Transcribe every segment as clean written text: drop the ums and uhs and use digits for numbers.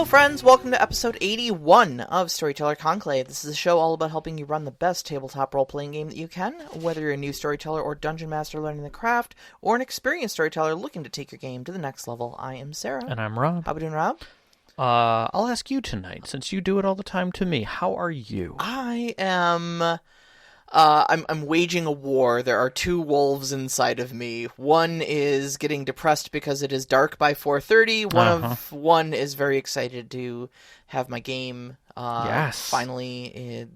Hello friends, welcome to episode 81 of Storyteller Conclave. This is a show all about helping you run the best tabletop role-playing game that you can, whether you're a new storyteller or dungeon master learning the craft, or an experienced storyteller looking to take your game to the next level. I am Sarah. And I'm Rob. How we doing, Rob? I'll ask you tonight, since you do it all the time to me. How are you? I am... I'm waging a war. There are two wolves inside of me. One is getting depressed because it is dark by 4:30. One is very excited to have my game finally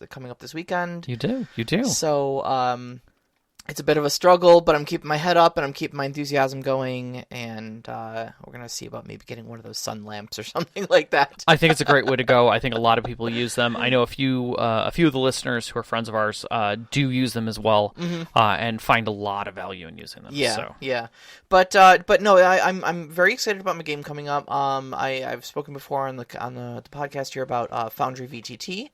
coming up this weekend. You do. So it's a bit of a struggle, but I'm keeping my head up and I'm keeping my enthusiasm going, and we're going to see about maybe getting one of those sun lamps or something like that. I think it's a great way to go. I think a lot of people use them. I know a few of the listeners who are friends of ours do use them as well, and find a lot of value in using them. Yeah. But no, I'm very excited about my game coming up. I've spoken before on the podcast here about Foundry VTT,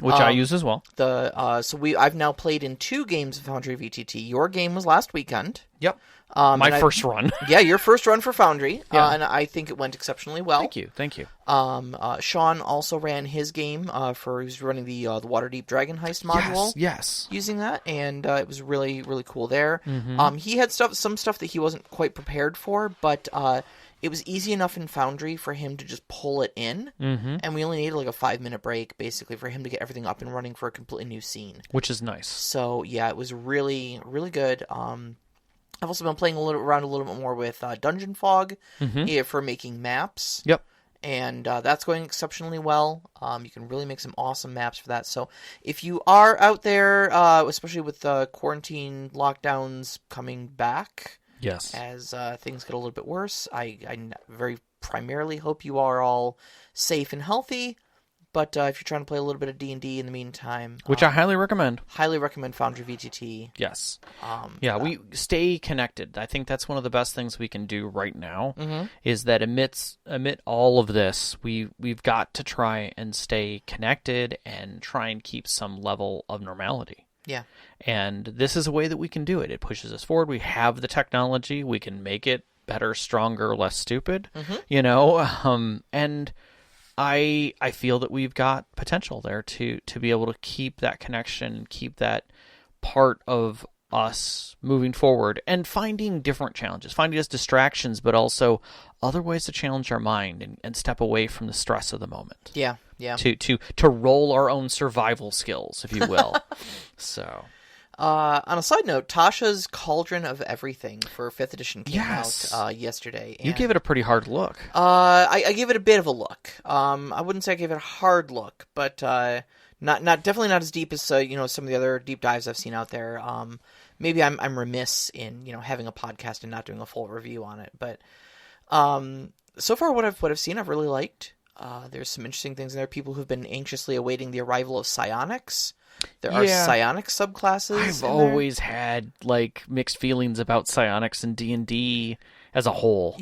which I use as well. I've now played in 2 games of Foundry VTT. Your game was last weekend. Yep. My first run. Yeah, your first run for Foundry. Yeah. And I think it went exceptionally well. Thank you. Sean also ran his game he was running the Waterdeep Dragon Heist module. Yes. Using that, and it was really, really cool there. He had some stuff that he wasn't quite prepared for, but it was easy enough in Foundry for him to just pull it in, and we only needed like a 5-minute break, basically, for him to get everything up and running for a completely new scene. Which is nice. So, yeah, it was really, really good. I've also been playing around a little bit more with Dungeon Fog for making maps. Yep. And that's going exceptionally well. You can really make some awesome maps for that. So if you are out there, especially with quarantine lockdowns coming back, yes, as things get a little bit worse, I very primarily hope you are all safe and healthy. But if you're trying to play a little bit of D&D in the meantime... Which I highly recommend. Highly recommend Foundry VTT. Yes. We stay connected. I think that's one of the best things we can do right now, is that amid all of this, we've got to try and stay connected and try and keep some level of normality. Yeah. And this is a way that we can do it. It pushes us forward. We have the technology. We can make it better, stronger, less stupid, and... I feel that we've got potential there to be able to keep that connection and keep that part of us moving forward and finding different challenges, finding us distractions, but also other ways to challenge our mind and step away from the stress of the moment. Yeah. To roll our own survival skills, if you will. So... on a side note, Tasha's Cauldron of Everything for 5th edition came out yesterday. And you gave it a pretty hard look. I gave it a bit of a look. I wouldn't say I gave it a hard look, but definitely not as deep as some of the other deep dives I've seen out there. Maybe I'm remiss in having a podcast and not doing a full review on it. But so far, what I've seen, I've really liked. There's some interesting things in there. People who've been anxiously awaiting the arrival of psionics. There are psionic subclasses. I've always had mixed feelings about psionics and D&D as a whole.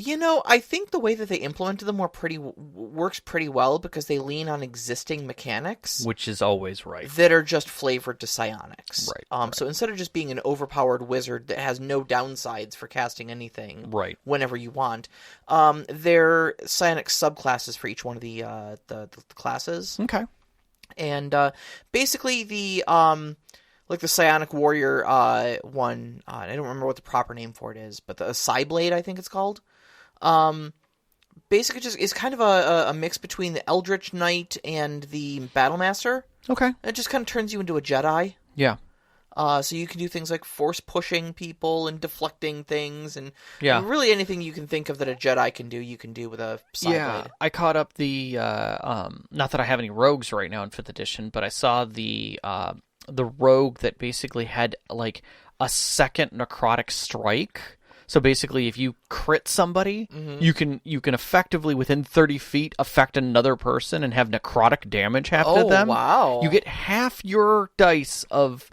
I think the way that they implemented them works pretty well because they lean on existing mechanics, which is always right, that are just flavored to psionics. Right. So instead of just being an overpowered wizard that has no downsides for casting anything, whenever you want, they're psionic subclasses for each one of the classes. Okay. And basically the psionic warrior one, I don't remember what the proper name for it is, but the Psyblade, I think it's called. Basically just is kind of a mix between the Eldritch Knight and the Battlemaster. Okay. It just kind of turns you into a Jedi. Yeah. So you can do things like force pushing people and deflecting things, and really anything you can think of that a Jedi can do, you can do with a Psyblade. Yeah, I caught up the not that I have any rogues right now in 5th edition, but I saw the rogue that basically had a second necrotic strike. So basically, if you crit somebody, you can effectively within 30 feet affect another person and have necrotic damage happen to them. Oh, wow! You get half your dice of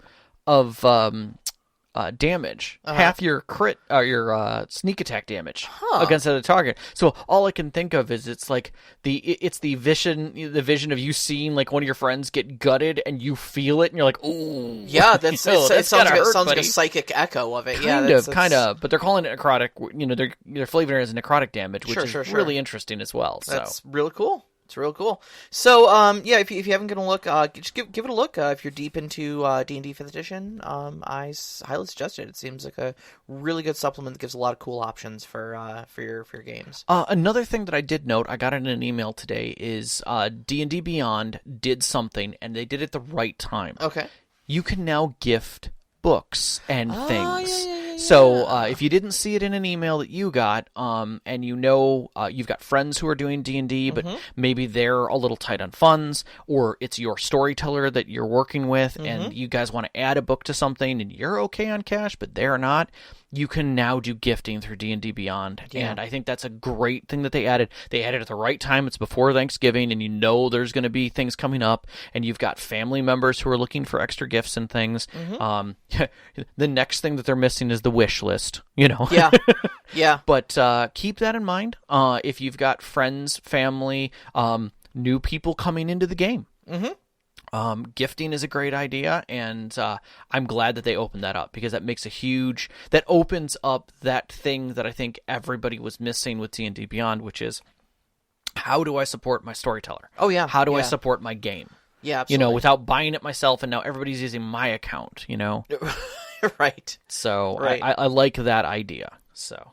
damage, half your crit, your sneak attack damage against the target. So all I can think of is it's like the vision of you seeing like one of your friends get gutted and you feel it and you're like, ooh, yeah, it sounds hurt, like a psychic echo of it. Kind of, but they're calling it necrotic. You know, they're flavoring it as necrotic damage, which is really interesting as well. That's really cool. It's real cool. So, if you haven't given a look, just give it a look. If you're deep into D&D 5th edition, I highly suggest it. It seems like a really good supplement that gives a lot of cool options for your games. Another thing that I did note, I got in an email today, is D&D Beyond did something, and they did it the right time. Okay. You can now gift books and things. Yeah. So if you didn't see it in an email that you got, and you know you've got friends who are doing D&D, but maybe they're a little tight on funds, or it's your storyteller that you're working with, and you guys want to add a book to something, and you're okay on cash, but they're not, you can now do gifting through D&D Beyond. Yeah. And I think that's a great thing that they added. They added it at the right time. It's before Thanksgiving, and you know there's going to be things coming up, and you've got family members who are looking for extra gifts and things. The next thing that they're missing is the wish list, you know. Yeah. But keep that in mind if you've got friends, family, new people coming into the game. Gifting is a great idea, and I'm glad that they opened that up, because that opens up that thing that I think everybody was missing with D&D Beyond, which is, how do I support my storyteller? Oh, yeah. How do I support my game? Yeah, absolutely. You know, without buying it myself, and now everybody's using my account, you know? Right. So I like that idea, so...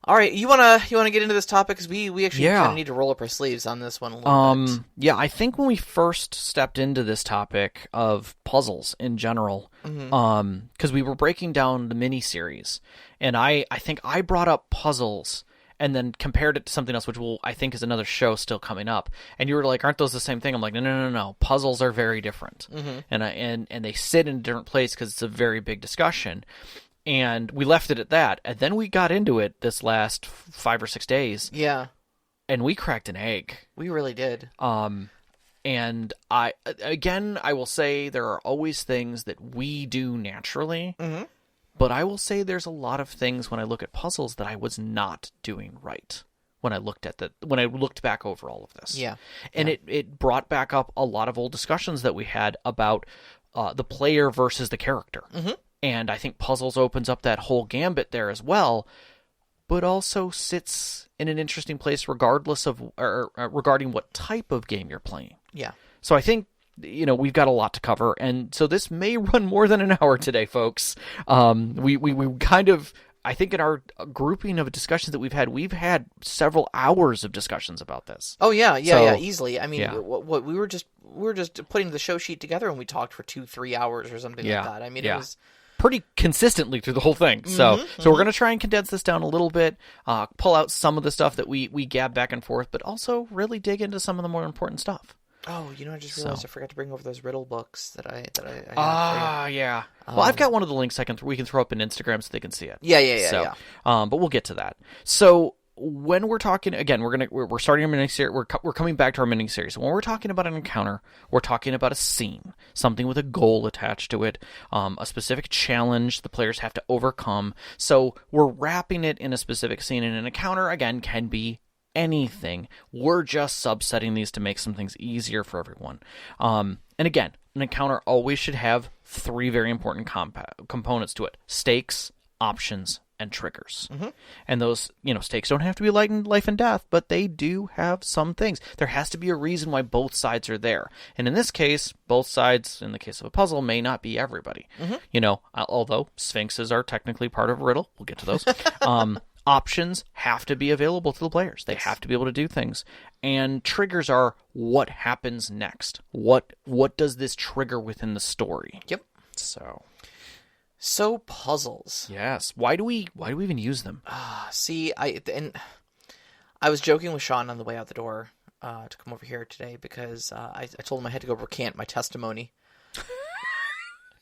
All right, you wanna get into this topic, because we actually kind of need to roll up our sleeves on this one a little bit. Yeah, I think when we first stepped into this topic of puzzles in general, because we were breaking down the mini-series, and I think I brought up puzzles and then compared it to something else, which I think is another show still coming up. And you were like, aren't those the same thing? I'm like, no. Puzzles are very different, and they sit in a different place because it's a very big discussion. And we left it at that. And then we got into it this last 5 or 6 days. Yeah. And we cracked an egg. We really did. And I will say there are always things that we do naturally. But I will say there's a lot of things when I look at puzzles that I was not doing right when I looked back over all of this. Yeah. And it brought back up a lot of old discussions that we had about the player versus the character. And I think puzzles opens up that whole gambit there as well, but also sits in an interesting place regardless of regarding what type of game you're playing. Yeah. So I think, you know, we've got a lot to cover, and so this may run more than an hour today, folks. We kind of, I think in our grouping of discussions that we've had several hours of discussions about this. Oh yeah, easily. I mean, what we were just putting the show sheet together, and we talked for 2-3 hours or something like that. I mean, it was pretty consistently through the whole thing. So we're going to try and condense this down a little bit, pull out some of the stuff that we gab back and forth, but also really dig into some of the more important stuff. Oh, you know, I just realized I forgot to bring over those riddle books that I yeah. Well, I've got one of the links we can throw up in Instagram so they can see it. Yeah. But we'll get to that. So when we're talking again, we're starting our mini series. We're coming back to our mini series. When we're talking about an encounter, we're talking about a scene, something with a goal attached to it, a specific challenge the players have to overcome. So we're wrapping it in a specific scene, and an encounter again can be anything. We're just subsetting these to make some things easier for everyone. And again, an encounter always should have 3 very important components to it: stakes, options, and triggers. And those, you know, stakes don't have to be life and death, but they do have some things. There has to be a reason why both sides are there. And in this case, both sides, in the case of a puzzle, may not be everybody. You know, although sphinxes are technically part of a riddle. We'll get to those. Options have to be available to the players. They have to be able to do things. And triggers are what happens next. What does this trigger within the story? Yep. So puzzles. Yes. Why do we even use them? See, I was joking with Sean on the way out the door to come over here today, because I told him I had to go recant my testimony.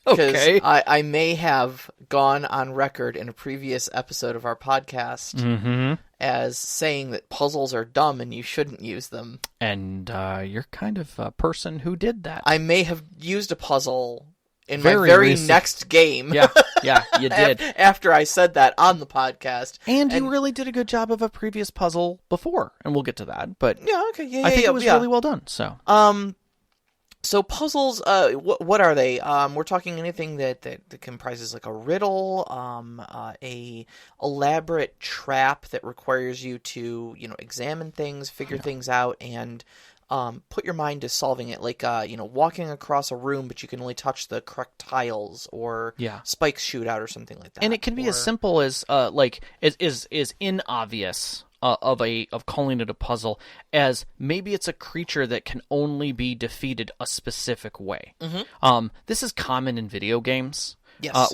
Because I may have gone on record in a previous episode of our podcast as saying that puzzles are dumb and you shouldn't use them. And you're kind of a person who did that. I may have used a puzzle in my very next game. Yeah, you did. After I said that on the podcast. And you really did a good job of a previous puzzle before, and we'll get to that. But I think it was really well done. So puzzles, what are they? We're talking anything that comprises like a riddle, a elaborate trap that requires you to, examine things, figure things out, and put your mind to solving it. Like, walking across a room, but you can only touch the correct tiles, or spikes shoot out, or something like that. And it can be as simple as is inobvious. Of calling it a puzzle, as maybe it's a creature that can only be defeated a specific way. This is common in video games,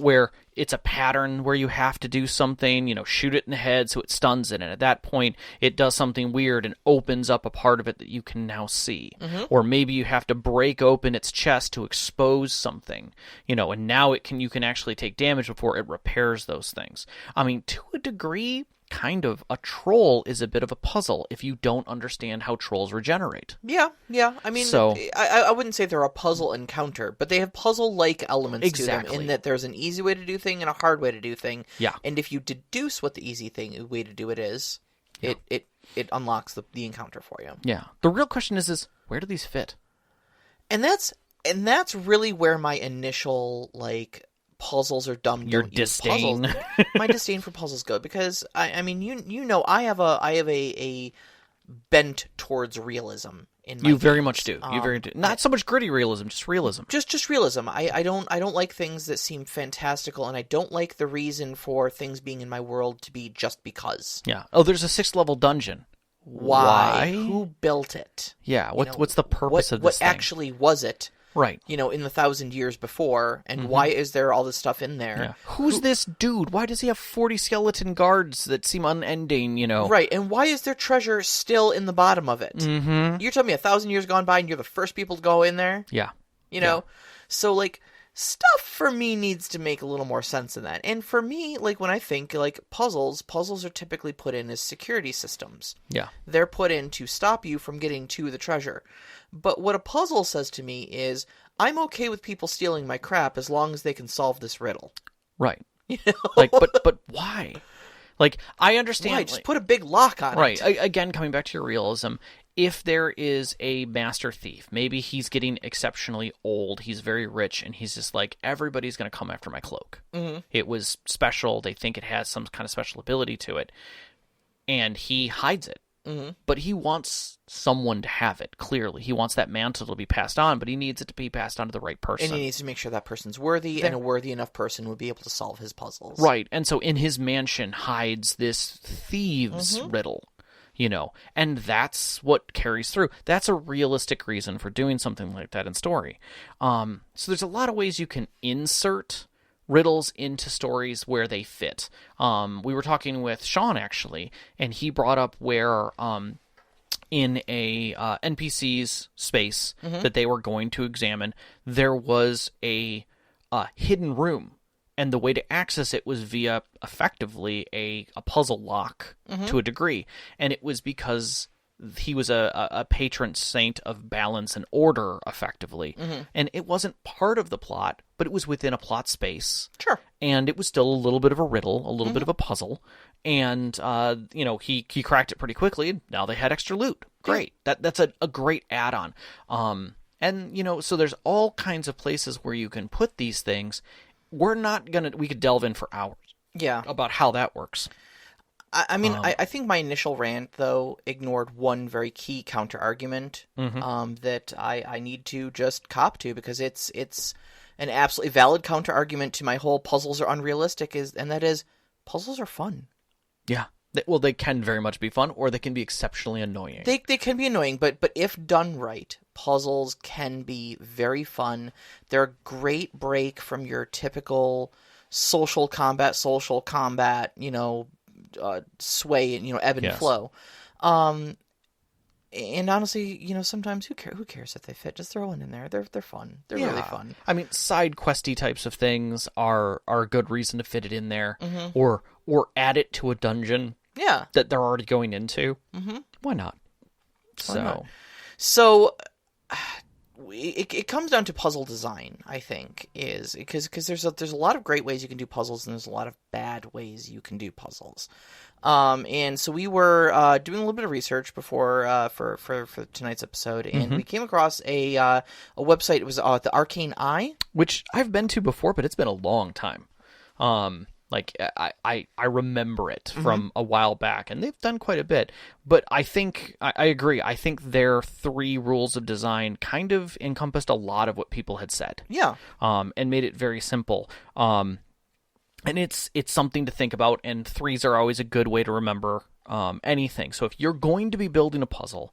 where it's a pattern where you have to do something, shoot it in the head so it stuns it, and at that point it does something weird and opens up a part of it that you can now see. Or maybe you have to break open its chest to expose something, and now you can actually take damage before it repairs those things. I mean, to a degree, kind of, a troll is a bit of a puzzle if you don't understand how trolls regenerate. Yeah. I mean, I wouldn't say they're a puzzle encounter, but they have puzzle-like elements to them, in that there's an easy way to do thing and a hard way to do thing. Yeah. And if you deduce what the easy way to do it is, it unlocks the encounter for you. Yeah. The real question is where do these fit? And that's really where my initial, puzzles are dumb. Your disdain. My disdain for puzzles go, because I mean, I have a bent towards realism in my You very games. much do. Not so much gritty realism, just realism. Just realism. I don't like things that seem fantastical, and I don't like the reason for things being in my world to be just because. Yeah. Oh, there's a 6th level dungeon. Why? Who built it? Yeah. What's the purpose of this thing? What actually was it? Right. In the 1,000 years before, and why is there all this stuff in there? Yeah. Who's this dude? Why does he have 40 skeleton guards that seem unending, Right, and why is there treasure still in the bottom of it? You're telling me 1,000 years gone by and you're the first people to go in there? Yeah. So, stuff for me needs to make a little more sense than that. And for me, when I think, puzzles are typically put in as security systems. Yeah. They're put in to stop you from getting to the treasure. But what a puzzle says to me is, I'm okay with people stealing my crap as long as they can solve this riddle. Right. But why? I understand. Why? Just put a big lock on it. Right. Again, coming back to your realism, if there is a master thief, maybe he's getting exceptionally old, he's very rich, and he's just everybody's going to come after my cloak. It was special, they think it has some kind of special ability to it, and he hides it. But he wants someone to have it, clearly. He wants that mantle to be passed on, but he needs it to be passed on to the right person. And he needs to make sure that person's worthy, and a worthy enough person would be able to solve his puzzles. Right, and so in his mansion hides this thieves' riddle, and that's what carries through. That's a realistic reason for doing something like that in story. So there's a lot of ways you can insert riddles into stories where they fit. We were talking with Sean, actually, and he brought up where in a NPC's space that they were going to examine, there was a hidden room, and the way to access it was via, effectively, a puzzle lock to a degree, and it was because he was a patron saint of balance and order, effectively. And it wasn't part of the plot, but it was within a plot space. Sure. And it was still a little bit of a riddle, a little bit of a puzzle. And, he cracked it pretty quickly, and now they had extra loot. Great. That's a great add-on. And, so there's all kinds of places where you can put these things. We could delve in for hours. Yeah. About how that works. I mean, I think my initial rant, though, ignored one very key counter-argument that I need to just cop to, because it's an absolutely valid counter-argument to my whole puzzles are unrealistic, and that is, puzzles are fun. Yeah. Well, they can very much be fun, or they can be exceptionally annoying. They can be annoying, but if done right, puzzles can be very fun. They're a great break from your typical social combat, sway and ebb and flow, and honestly, sometimes who cares if they fit? Just throw one in there. They're fun. They're really fun. I mean, side questy types of things are a good reason to fit it in there, or add it to a dungeon. Yeah, that they're already going into. Why not? So it comes down to puzzle design, I think, is because there's a lot of great ways you can do puzzles, and there's a lot of bad ways you can do puzzles. And so we were doing a little bit of research before for tonight's episode, and we came across a website. It was the Arcane Eye, which I've been to before, but it's been a long time. Like I remember it from a while back, and they've done quite a bit. But I think I agree. I think their 3 rules of design kind of encompassed a lot of what people had said. Yeah. And made it very simple. And it's something to think about, and 3s are always a good way to remember anything. So if you're going to be building a puzzle,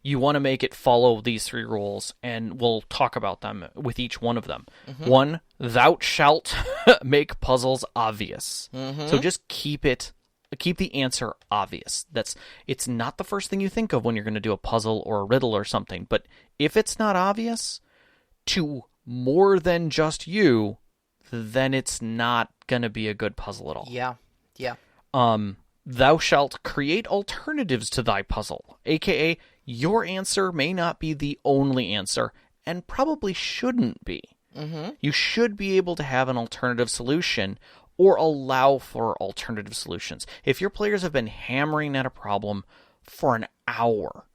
you want to make it follow these 3 rules, and we'll talk about them with each one of them. 1, thou shalt make puzzles obvious. So just keep the answer obvious. It's not the first thing you think of when you're going to do a puzzle or a riddle or something, but if it's not obvious to more than just you, then it's not going to be a good puzzle at all. Yeah. Thou shalt create alternatives to thy puzzle, aka your answer may not be the only answer, and probably shouldn't be. You should be able to have an alternative solution or allow for alternative solutions. If your players have been hammering at a problem for an hour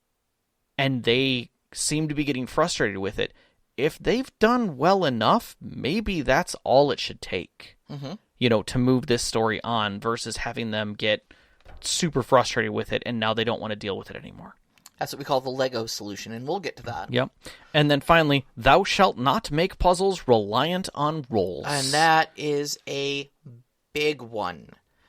and they seem to be getting frustrated with it, if they've done well enough, maybe that's all it should take, to move this story on versus having them get super frustrated with it and now they don't want to deal with it anymore. That's what we call the Lego solution, and we'll get to that. Yep. And then finally, thou shalt not make puzzles reliant on rolls. And that is a big one.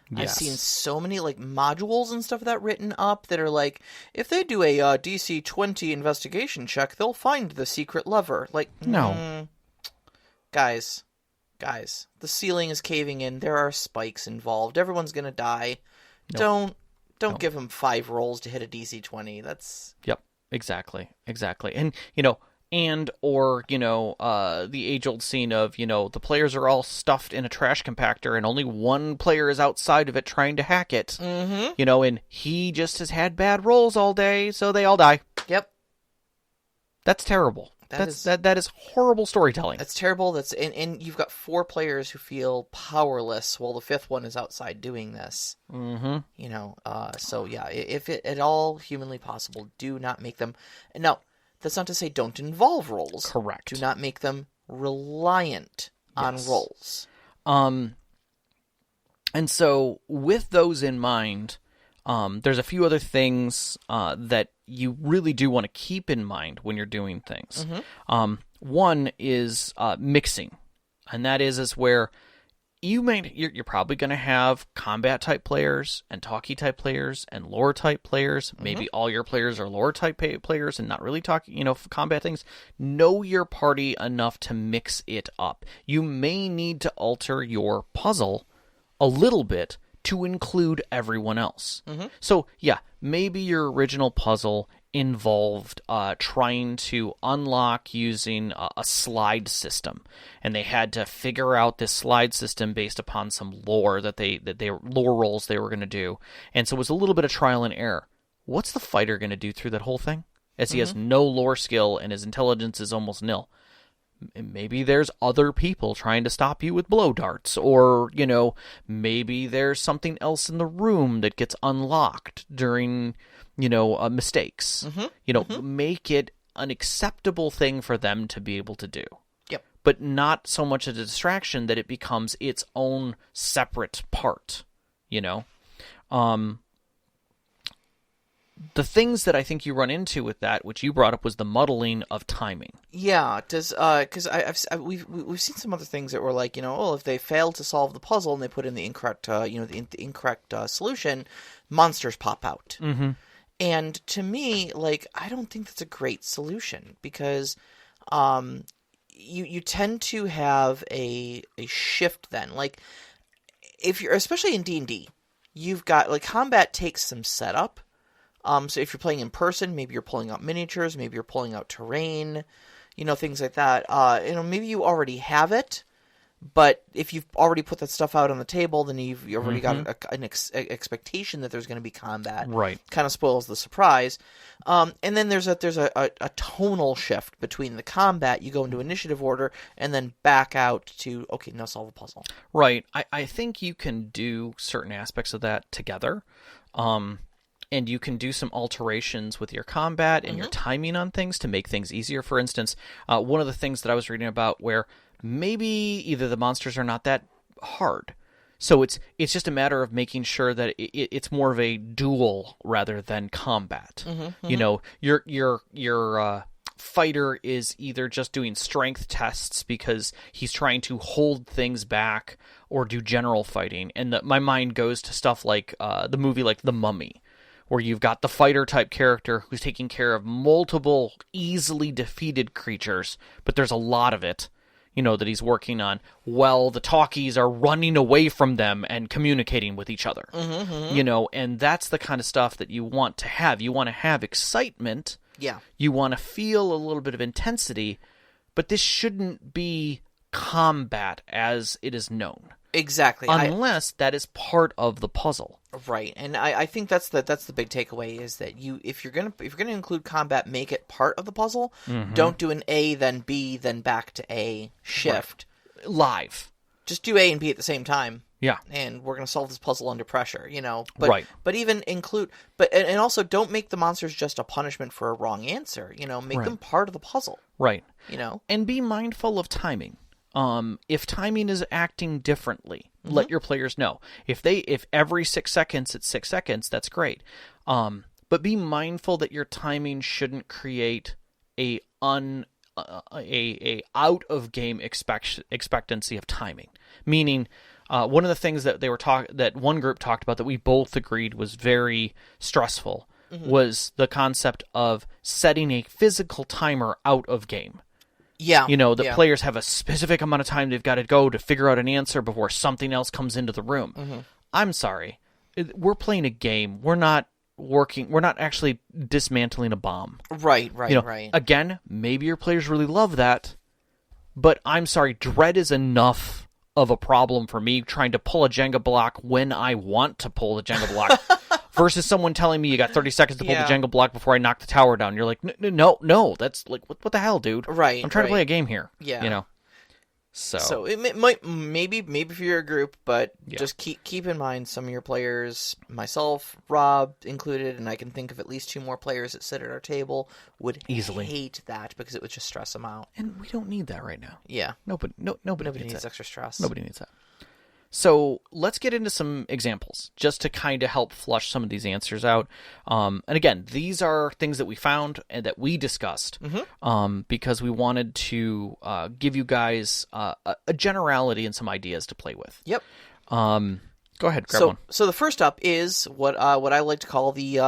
Yes. I've seen so many modules and stuff of that written up that are like, if they do a DC 20 investigation check, they'll find the secret lever. No. Guys, the ceiling is caving in. There are spikes involved. Everyone's going to die. Nope. Don't give them 5 rolls to hit a DC 20. That's... Yep, exactly. And, the age-old scene of, the players are all stuffed in a trash compactor and only one player is outside of it trying to hack it. And he just has had bad rolls all day, so they all die. Yep. That's terrible. That is horrible storytelling. That's terrible. And you've got 4 players who feel powerless while the 5th one is outside doing this. So yeah, if it at all humanly possible, do not make them. No, that's not to say don't involve rolls. Correct. Do not make them reliant on rolls. And so with those in mind, there's a few other things that you really do want to keep in mind when you're doing things. One is mixing, and that is where you're probably going to have combat type players and talkie type players and lore type players. Maybe all your players are lore type players and not really talking, combat things. Know your party enough to mix it up. You may need to alter your puzzle a little bit to include everyone else. So, yeah, maybe your original puzzle involved trying to unlock using a slide system, and they had to figure out this slide system based upon some lore that they lore rolls they were going to do, and so it was a little bit of trial and error. What's the fighter going to do through that whole thing? As he has no lore skill and his intelligence is almost nil. Maybe there's other people trying to stop you with blow darts, or, maybe there's something else in the room that gets unlocked during, mistakes. Make it an acceptable thing for them to be able to do. Yep. But not so much a distraction that it becomes its own separate part, The things that I think you run into with that, which you brought up, was the muddling of timing. Yeah, because we've seen some other things that were like, if they fail to solve the puzzle and they put in the incorrect solution, monsters pop out. And to me, I don't think that's a great solution, because you tend to have a shift then. If you're, especially in D&D, you've got combat takes some setup. So if you're playing in person, maybe you're pulling out miniatures, maybe you're pulling out terrain, things like that. Maybe you already have it, But if you've already put that stuff out on the table, then you've already got an expectation that there's going to be combat. Right. Kind of spoils the surprise. And then there's a tonal shift between the combat. You go into initiative order and then back out to, okay, now solve a puzzle. Right. I think you can do certain aspects of that together. And you can do some alterations with your combat and your timing on things to make things easier. For instance, one of the things that I was reading about where maybe either the monsters are not that hard, so it's just a matter of making sure that it's more of a duel rather than combat. You know, your fighter is either just doing strength tests because he's trying to hold things back or do general fighting. And my mind goes to stuff like the movie like The Mummy, where you've got the fighter-type character who's taking care of multiple easily defeated creatures, but there's a lot of it, you know, that he's working on, while the talkies are running away from them and communicating with each other. You know, and that's the kind of stuff that you want to have. You want to have excitement. Yeah. You want to feel a little bit of intensity, but this shouldn't be combat as it is known. Exactly. Unless that is part of the puzzle. Right, and I think that's the big takeaway is that if you're gonna include combat, make it part of the puzzle. Don't do an A then B then back to A shift. Right. Live. Just do A and B at the same time. Yeah, and we're gonna solve this puzzle under pressure. You know, but right. But even include, and also don't make the monsters just a punishment for a wrong answer. You know, make them part of the puzzle. Right. You know, and be mindful of timing. If timing is acting differently, let your players know. If every 6 seconds it's 6 seconds, that's great. But be mindful that your timing shouldn't create a out of game expectancy of timing. Meaning, one of the things that that one group talked about that we both agreed was very stressful was the concept of setting a physical timer out of game. Yeah. You know, the players have a specific amount of time they've got to go to figure out an answer before something else comes into the room. I'm sorry. We're playing a game. We're not actually dismantling a bomb. Right. You know, again, maybe your players really love that, but I'm sorry, dread is enough of a problem for me trying to pull a Jenga block when I want to pull the Jenga block. Versus someone telling me you got 30 seconds to pull the Jenga block before I knock the tower down. You're like, no, that's like, what the hell, dude? Right. I'm trying to play a game here. Yeah. You know? So it might, maybe for your group, but just keep in mind some of your players, myself, Rob included, and I can think of at least 2 more players that sit at our table would easily hate that because it would just stress them out. And we don't need that right now. Yeah. Nobody needs that. extra stress. Nobody needs that. So let's get into some examples just to kind of help flush some of these answers out. And again, these are things that we found and that we discussed because we wanted to give you guys a generality and some ideas to play with. Yep. Go ahead, grab one. So the first up is what I like to call the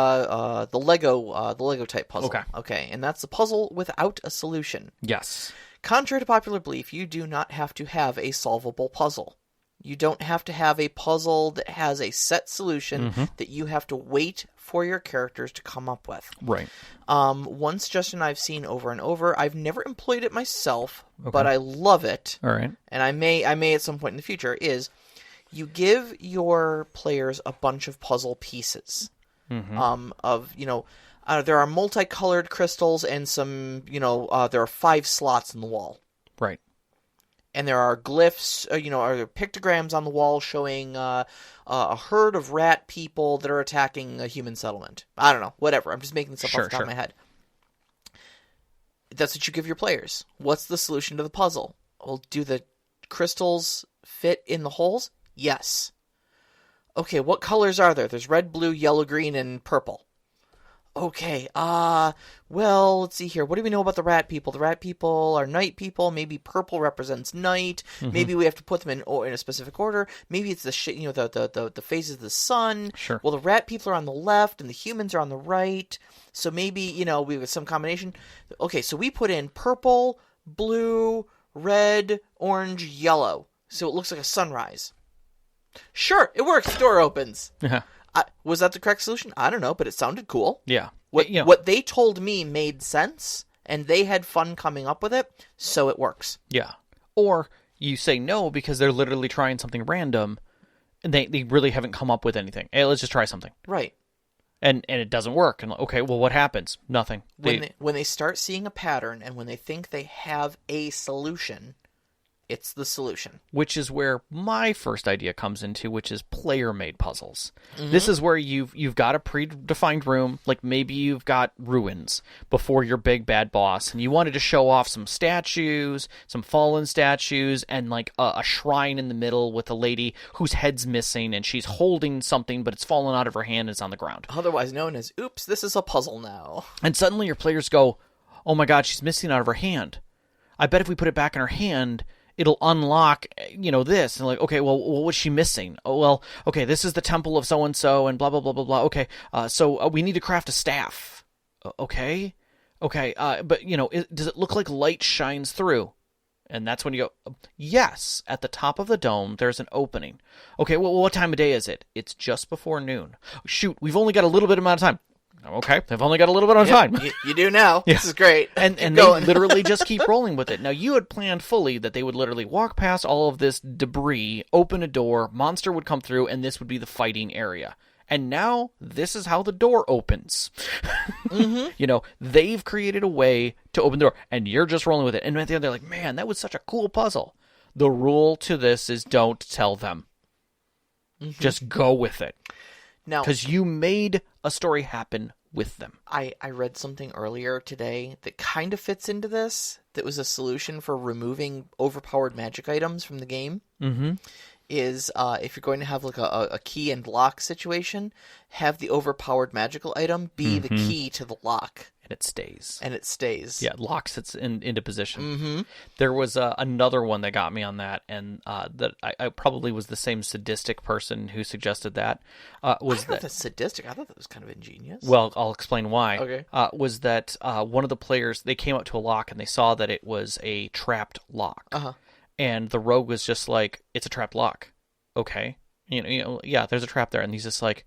Lego type puzzle. Okay, and that's the puzzle without a solution. Yes. Contrary to popular belief, you do not have to have a solvable puzzle. You don't have to have a puzzle that has a set solution that you have to wait for your characters to come up with. Right. One suggestion I've seen over and over, I've never employed it myself, but I love it. All right. And I may at some point in the future, is you give your players a bunch of puzzle pieces. Of, you know, there are multicolored crystals and some, you know, there are 5 slots in the wall. Right. And there are glyphs, you know, are there pictograms on the wall showing a herd of rat people that are attacking a human settlement. I don't know, whatever. I'm just making this up off the top of my head. That's what you give your players. What's the solution to the puzzle? Well, do the crystals fit in the holes? Yes. Okay, what colors are there? There's red, blue, yellow, green, and purple. Okay, well, let's see here. What do we know about the rat people? The rat people are night people. Maybe purple represents night. Maybe we have to put them in a specific order. Maybe it's the phases of the sun. Sure. Well, the rat people are on the left and the humans are on the right. So maybe, you know, we have some combination. Okay, so we put in purple, blue, red, orange, yellow. So it looks like a sunrise. Sure, it works. The door opens. Yeah. Was that the correct solution? I don't know, but it sounded cool. Yeah. What they told me made sense, and they had fun coming up with it, so it works. Yeah. Or You say no because they're literally trying something random, and they really haven't come up with anything. Hey, let's just try something. Right. And it doesn't work. And okay, well, what happens? Nothing. When they start seeing a pattern and when they think they have a solution, it's the solution. Which is where my first idea comes into, which is player-made puzzles. This is where you've got a predefined room, like maybe you've got ruins before your big bad boss, and you wanted to show off some statues, some fallen statues, and like a shrine in the middle with a lady whose head's missing, and she's holding something, but it's fallen out of her hand and it's on the ground. Otherwise known as, oops, this is a puzzle now. And suddenly your players go, oh my god, she's missing out of her hand. I bet if we put it back in her hand, it'll unlock, this. And like, okay, well, what's she missing? Oh, well, okay, this is the temple of so-and-so and blah, blah, blah, blah, blah. Okay, so we need to craft a staff. Okay, but, does it look like light shines through? And that's when you go, yes, at the top of the dome, there's an opening. Okay, well, what time of day is it? It's just before noon. Shoot, we've only got a little bit amount of time. Okay, they've only got a little bit of time. You do now. Yeah. This is great. And they literally just keep rolling with it. Now, you had planned fully that they would literally walk past all of this debris, open a door, monster would come through, and this would be the fighting area. And now, this is how the door opens. They've created a way to open the door, and you're just rolling with it. And at the end, they're like, man, that was such a cool puzzle. The rule to this is don't tell them. Just go with it. Now, because you made a story happen with them. I read something earlier today that kind of fits into this. That was a solution for removing overpowered magic items from the game. Is if you're going to have like a key and lock situation, have the overpowered magical item be the key to the lock. And it stays. Yeah, it locks it into position. There was another one that got me on that, and that I probably was the same sadistic person who suggested that. That's sadistic. I thought that was kind of ingenious. Well, I'll explain why. Okay. Was that one of the players, they came up to a lock, and they saw that it was a trapped lock. And the rogue was just like, it's a trapped lock. Okay. Yeah, there's a trap there. And he's just like,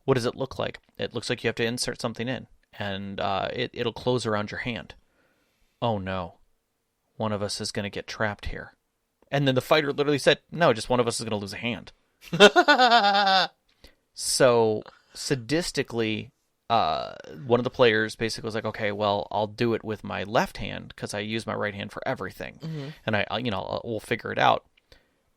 what does it look like? It looks like you have to insert something in. And it'll close around your hand. Oh no. One of us is going to get trapped here. And then the fighter literally said, no, just one of us is going to lose a hand. So, sadistically, one of the players basically was like, okay, well, I'll do it with my left hand because I use my right hand for everything. And we'll figure it out.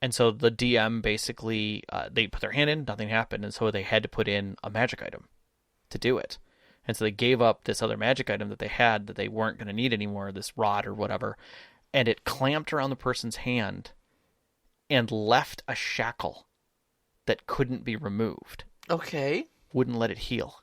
And so the DM basically, they put their hand in, nothing happened. And so they had to put in a magic item to do it. And so they gave up this other magic item that they had that they weren't going to need anymore, this rod or whatever, and it clamped around the person's hand and left a shackle that couldn't be removed. Okay. Wouldn't let it heal.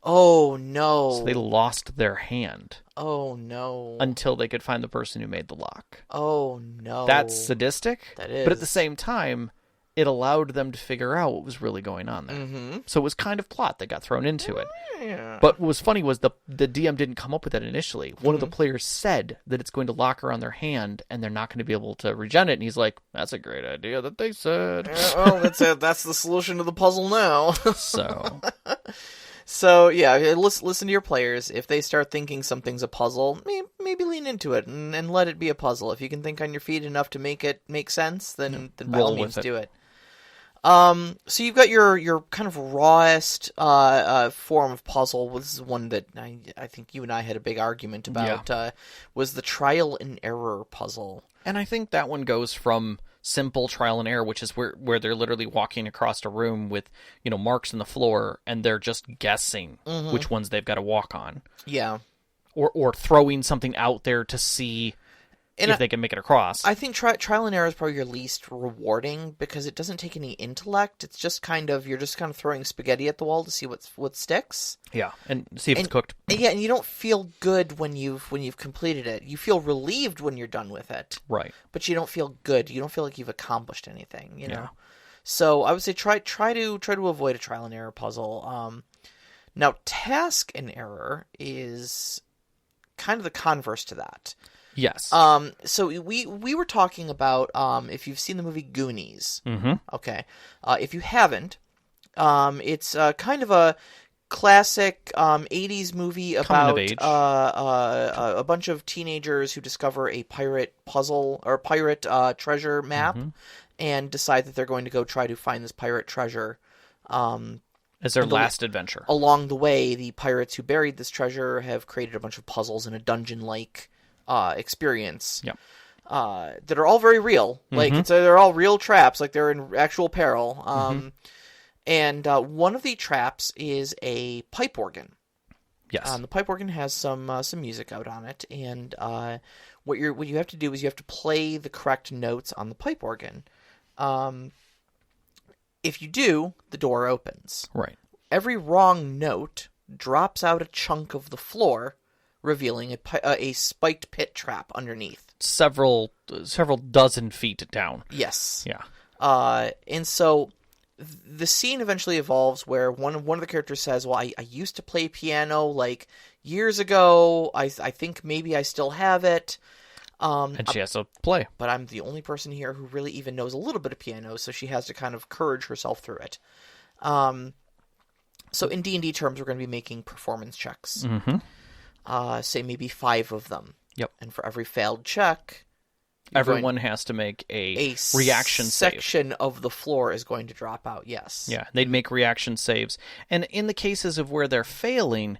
Oh, no. So they lost their hand. Oh, no. Until they could find the person who made the lock. Oh, no. That's sadistic. That is. But at the same time, it allowed them to figure out what was really going on there. So it was kind of plot that got thrown into it. Yeah. But what was funny was the DM didn't come up with that initially. One of the players said that it's going to lock around their hand and they're not going to be able to regen it. And he's like, that's a great idea that they said. Well, that's the solution to the puzzle now. So, yeah, listen to your players. If they start thinking something's a puzzle, maybe lean into it and let it be a puzzle. If you can think on your feet enough to make it make sense, then by all means do it. So you've got your kind of rawest form of puzzle. This is one that I think you and I had a big argument about. Was the trial and error puzzle. And I think that one goes from simple trial and error, which is where they're literally walking across a room with marks in the floor, and they're just guessing which ones they've got to walk on. Yeah, or throwing something out there to see. And if they can make it across. I think trial and error is probably your least rewarding because it doesn't take any intellect. It's just you're just kind of throwing spaghetti at the wall to see what sticks. Yeah, and see if it's cooked. Yeah, and you don't feel good when you've completed it. You feel relieved when you're done with it. Right. But you don't feel good. You don't feel like you've accomplished anything, you know. So I would say try to avoid a trial and error puzzle. Now task and error is kind of the converse to that. Yes. So we were talking about if you've seen the movie Goonies. Mm-hmm. Okay. If you haven't, it's kind of a classic 80s movie Coming of about age. a bunch of teenagers who discover a pirate puzzle or pirate treasure map and decide that they're going to go try to find this pirate treasure. As their last adventure. Along the way, the pirates who buried this treasure have created a bunch of puzzles in a dungeon-like experience. Yep. That are all very real. Like they're all real traps. Like they're in actual peril. And one of the traps is a pipe organ. Yes. The pipe organ has some music out on it, and what you have to do is you have to play the correct notes on the pipe organ. If you do, the door opens. Right. Every wrong note drops out a chunk of the floor, revealing a spiked pit trap underneath. Several dozen feet down. Yes. Yeah. And so the scene eventually evolves where one of the characters says, well, I used to play piano like years ago. I think maybe I still have it. And she has to play. But I'm the only person here who really even knows a little bit of piano, so she has to kind of courage herself through it. So in D&D terms, we're going to be making performance checks. Say maybe 5 of them. Yep. And for every failed check, everyone has to make a reaction section of the floor is going to drop out. Yes. Yeah, they'd make reaction saves. And in the cases of where they're failing,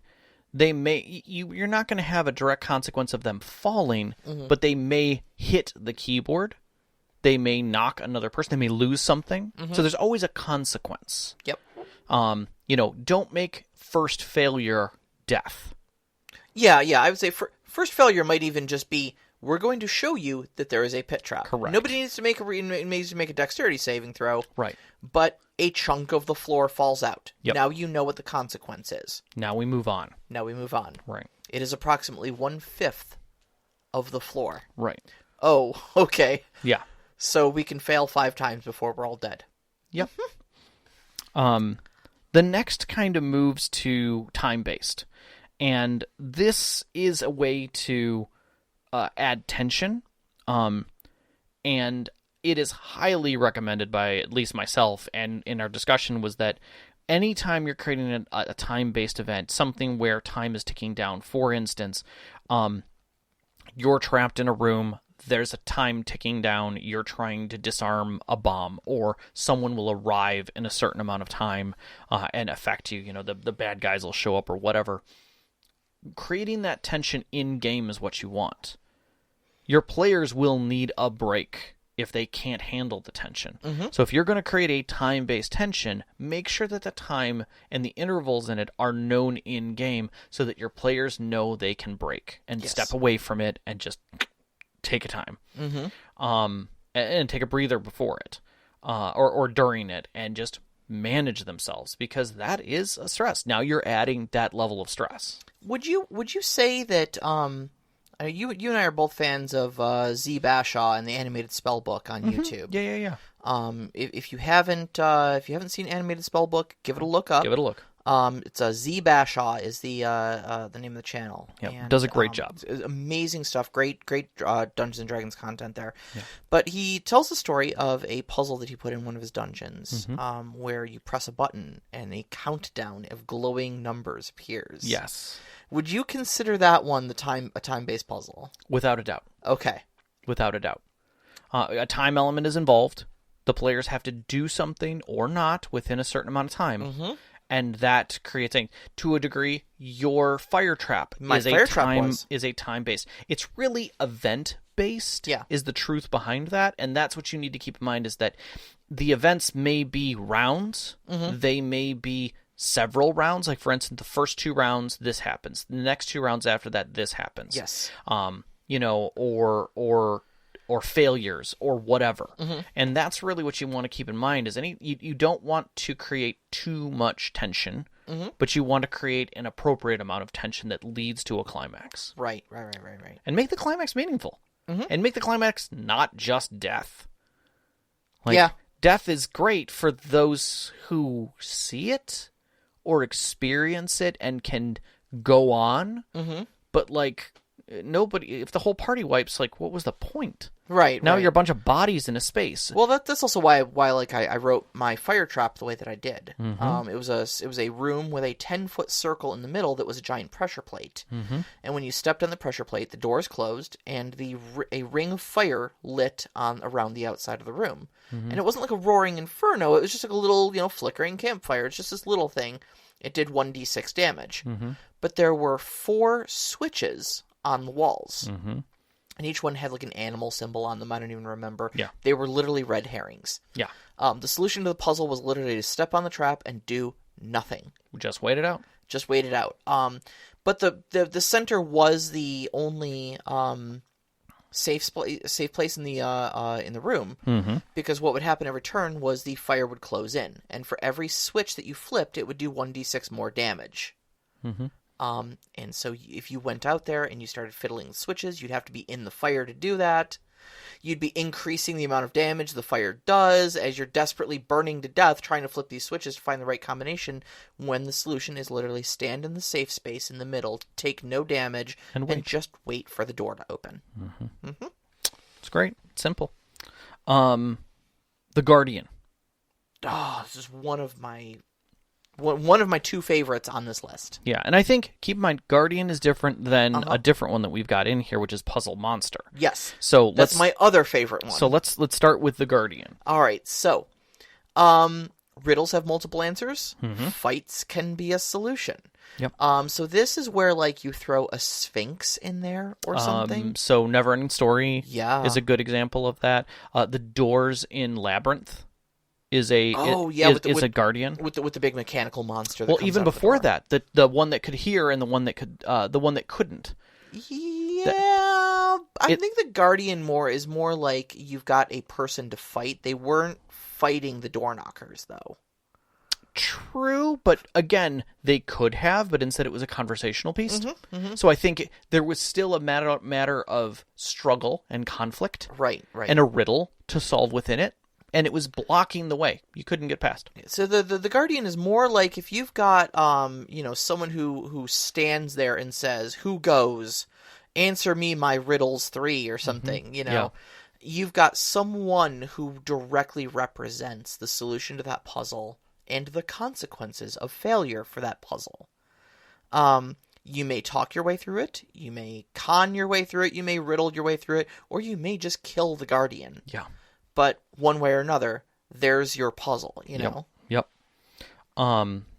they may you're not going to have a direct consequence of them falling, but they may hit the keyboard. They may knock another person. They may lose something. So there's always a consequence. Yep. Don't make first failure death. Yeah. I would say first failure might even just be, we're going to show you that there is a pit trap. Correct. Nobody needs to make a dexterity saving throw. Right. But a chunk of the floor falls out. Yep. Now you know what the consequence is. Now we move on. Right. It is approximately 1/5 of the floor. Right. Oh, okay. Yeah. So we can fail 5 times before we're all dead. Yep. The next kind of moves to time-based. And this is a way to add tension. And it is highly recommended by at least myself, and in our discussion was that anytime you're creating a time-based event, something where time is ticking down, for instance, you're trapped in a room, there's a time ticking down, you're trying to disarm a bomb, or someone will arrive in a certain amount of time and affect you, the bad guys will show up or whatever. Creating that tension in-game is what you want. Your players will need a break if they can't handle the tension. So if you're going to create a time-based tension, make sure that the time and the intervals in it are known in-game so that your players know they can break and step away from it and just take a time. And take a breather before it or during it and just manage themselves, because that is a stress. Now you're adding that level of stress. Would you say that you and I are both fans of Z. Bashaw and the animated spell book on YouTube? Yeah. If you haven't seen animated spell book, give it a look up. Give it a look. It's Z. Bashaw is the name of the channel. Yep. And, does a great job. Amazing stuff. Great Dungeons and Dragons content there. Yeah. But he tells the story of a puzzle that he put in one of his dungeons, where you press a button and a countdown of glowing numbers appears. Yes. Would you consider that one a time-based puzzle? Without a doubt. Okay. Without a doubt. A time element is involved. The players have to do something or not within a certain amount of time. And that creates to a degree, your fire trap is a time-based. It's really event-based is the truth behind that. And that's what you need to keep in mind, is that the events may be rounds. They may be several rounds. Like, for instance, the first 2 rounds, this happens. The next 2 rounds after that, this happens. Yes. Or failures or whatever. And that's really what you want to keep in mind, is you don't want to create too much tension, but you want to create an appropriate amount of tension that leads to a climax. Right. And make the climax meaningful. And make the climax not just death. Death is great for those who see it or experience it and can go on. But nobody. If the whole party wipes, like, what was the point? Right. Now right. you're a bunch of bodies in a space. Well, that's also why like I wrote my fire trap the way that I did. Mm-hmm. It was a room with a 10-foot circle in the middle that was a giant pressure plate. Mm-hmm. And when you stepped on the pressure plate, the doors closed, and a ring of fire lit on around the outside of the room. Mm-hmm. And it wasn't like a roaring inferno. It was just like a little, flickering campfire. It's just this little thing. It did 1d6 damage. Mm-hmm. But there were 4 switches on the walls. Mm-hmm. And each one had like an animal symbol on them. I don't even remember. Yeah. They were literally red herrings. Yeah. The solution to the puzzle was literally to step on the trap and do nothing. Just wait it out. Just wait it out. But the center was the only safe place in the room, Mm-hmm. because what would happen every turn was the fire would close in, and for every switch that you flipped, it would do 1d6 more damage. Mm-hmm. And so if you went out there and you started fiddling with switches, you'd have to be in the fire to do that. You'd be increasing the amount of damage the fire does as you're desperately burning to death trying to flip these switches to find the right combination, when the solution is literally stand in the safe space in the middle, take no damage, and just wait for the door to open. Mm-hmm. Mm-hmm. It's great. It's simple. The Guardian. Oh, this is one of my 2 favorites on this list. Yeah, and I think, keep in mind, Guardian is different than a different one that we've got in here, which is Puzzle Monster. Yes. So that's my other favorite one. So let's start with the Guardian. All right. So, riddles have multiple answers. Mm-hmm. Fights can be a solution. Yep. So this is where like you throw a sphinx in there or something. So Neverending Story is a good example of that. The doors in Labyrinth is a a Guardian with the big mechanical monster. That well, comes even out of before the door. that, the one that could hear and the one that couldn't. Yeah, I think the Guardian is more like you've got a person to fight. They weren't fighting the door knockers though. True, but again, they could have, but instead it was a conversational piece. Mm-hmm, mm-hmm. So I think there was still a matter of struggle and conflict, right, and a riddle to solve within it. And it was blocking the way. You couldn't get past. So the Guardian is more like if you've got someone who stands there and says, "Who goes? Answer me my riddles 3" or something. Mm-hmm. Yeah. You've got someone who directly represents the solution to that puzzle and the consequences of failure for that puzzle. You may talk your way through it, you may con your way through it, you may riddle your way through it, or you may just kill the Guardian. Yeah. But one way or another, there's your puzzle, know? Yep.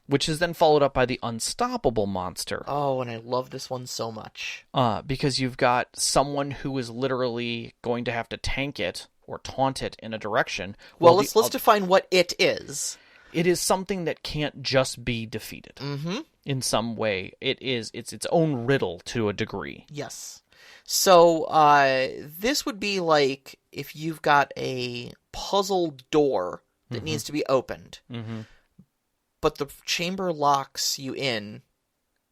Which is then followed up by the Unstoppable Monster. Oh, and I love this one so much. Because you've got someone who is literally going to have to tank it or taunt it in a direction. Well, let's define what it is. It is something that can't just be defeated. Mm-hmm. In some way. It's its own riddle to a degree. Yes. So, this would be like if you've got a puzzle door that needs to be opened, but the chamber locks you in,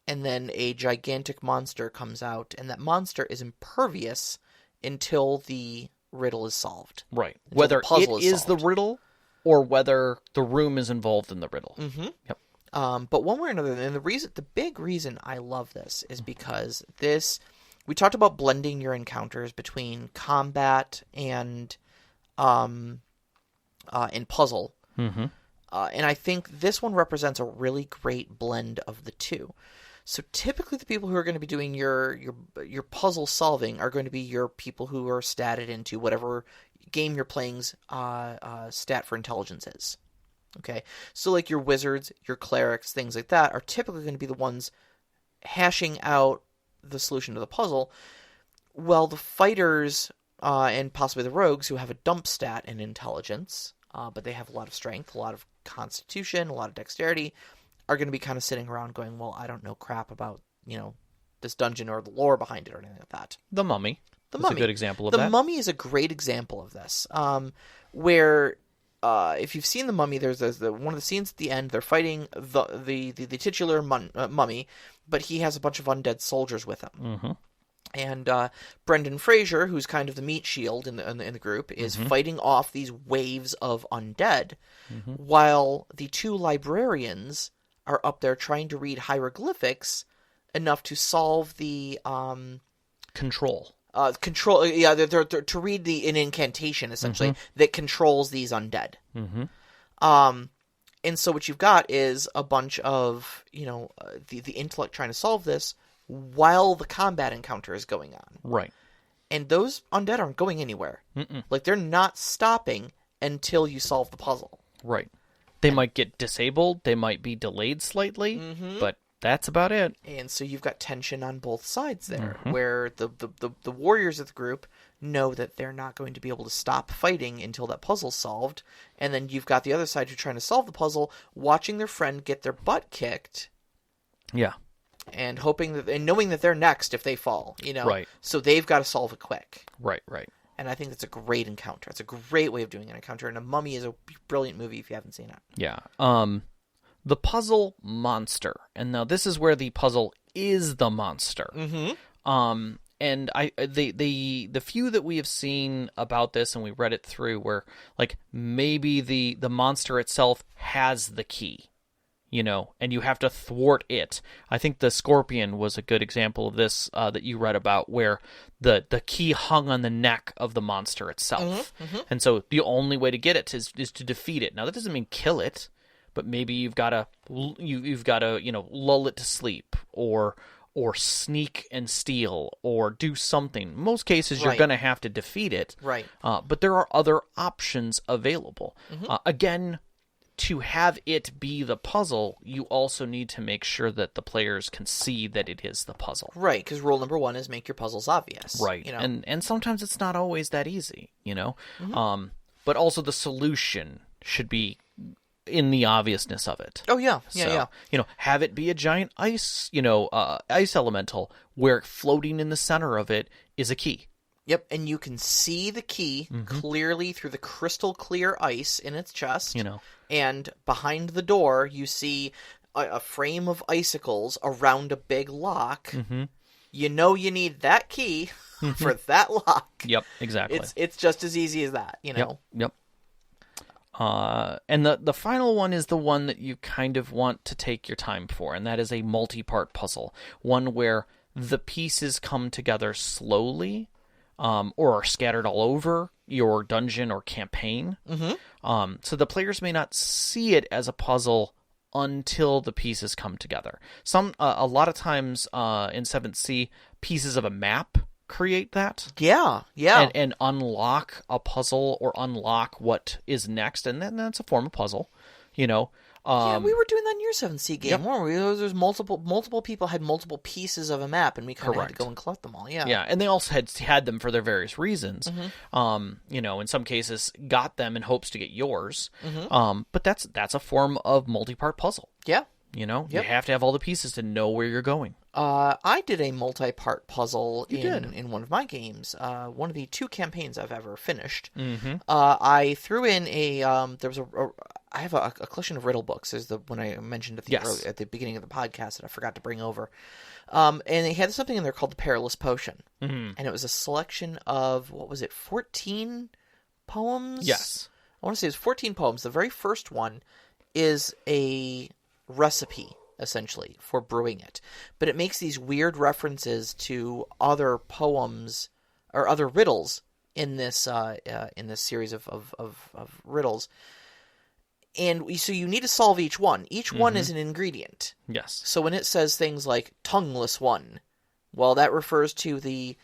and then a gigantic monster comes out, and that monster is impervious until the riddle is solved. Right. Until Whether the puzzle it is the riddle, or whether the room is involved in the riddle. Mm-hmm. Yep. But one way or another, and the big reason I love this is because we talked about blending your encounters between combat and puzzle. Mm-hmm. And I think this one represents a really great blend of the two. So typically the people who are going to be doing your puzzle solving are going to be your people who are statted into whatever game you're playing's stat for intelligence is. Okay? So like your wizards, your clerics, things like that are typically going to be the ones hashing out the solution to the puzzle. Well, the fighters and possibly the rogues who have a dump stat in intelligence, but they have a lot of strength, a lot of constitution, a lot of dexterity, are going to be kind of sitting around going, well, I don't know crap about, this dungeon or the lore behind it or anything like that. The Mummy. That's a good example of that. The Mummy is a great example of this, where if you've seen The Mummy, there's one of the scenes at the end, they're fighting the titular mummy, but he has a bunch of undead soldiers with him. Mm-hmm. And Brendan Fraser, who's kind of the meat shield in the group, is fighting off these waves of undead, while the 2 librarians are up there trying to read hieroglyphics enough to solve the control. Control, yeah, they're to read an incantation, essentially, that controls these undead. And so what you've got is a bunch of, the intellect trying to solve this while the combat encounter is going on. Right. And those undead aren't going anywhere. Like, they're not stopping until you solve the puzzle. Right. They might get disabled, they might be delayed slightly, but that's about it. And so you've got tension on both sides there, where the warriors of the group know that they're not going to be able to stop fighting until that puzzle's solved. And then you've got the other side who are trying to solve the puzzle, watching their friend get their butt kicked. Yeah. And knowing that they're next if they fall, Right. So they've got to solve it quick. Right. And I think that's a great encounter. It's a great way of doing an encounter. And A Mummy is a brilliant movie if you haven't seen it. Yeah. The puzzle monster. And now this is where the puzzle is the monster. And the few that we have seen about this and we read it through where like maybe the monster itself has the key, and you have to thwart it. I think the scorpion was a good example of this that you read about where the key hung on the neck of the monster itself. And so the only way to get it is to defeat it. Now that doesn't mean kill it, but maybe you've got to lull it to sleep or sneak and steal or do something. In most cases, you're going to have to defeat it. Right. But there are other options available. Again, to have it be the puzzle, you also need to make sure that the players can see that it is the puzzle. Right, because rule number one is make your puzzles obvious. Right. And sometimes it's not always that easy, But also the solution should be in the obviousness of it. Oh, yeah. Yeah. Have it be a giant ice, ice elemental where floating in the center of it is a key. Yep, and you can see the key clearly through the crystal clear ice in its chest. And behind the door, you see a frame of icicles around a big lock. You need that key for that lock. Yep, exactly. It's just as easy as that, Yep. And the final one is the one that you kind of want to take your time for, and that is a multi-part puzzle. One where the pieces come together slowly, or are scattered all over your dungeon or campaign. So the players may not see it as a puzzle until the pieces come together. A lot of times in 7th Sea, pieces of a map create that. Yeah. And unlock a puzzle or unlock what is next, and then that's a form of puzzle, Yeah, we were doing that in your 7th Sea game, Yep. weren't we? There's multiple people had multiple pieces of a map, and we kind of had to go and collect them all. Yeah. Yeah, and they also had them for their various reasons. In some cases, got them in hopes to get yours. But that's a form of multi-part puzzle. Yeah. You have to have all the pieces to know where you're going. I did a multi-part puzzle in one of my games. One of the 2 campaigns I've ever finished. I threw in I have a collection of riddle books. Is the one I mentioned at the beginning of the podcast that I forgot to bring over. And they had something in there called the Perilous Potion, and it was a selection of 14 poems. Yes, I want to say it was 14 poems. The very first one is a recipe, essentially, for brewing it. But it makes these weird references to other poems or other riddles in this series of riddles. And so you need to solve each one. Each one is an ingredient. Yes. So when it says things like tongueless one, well, that refers to the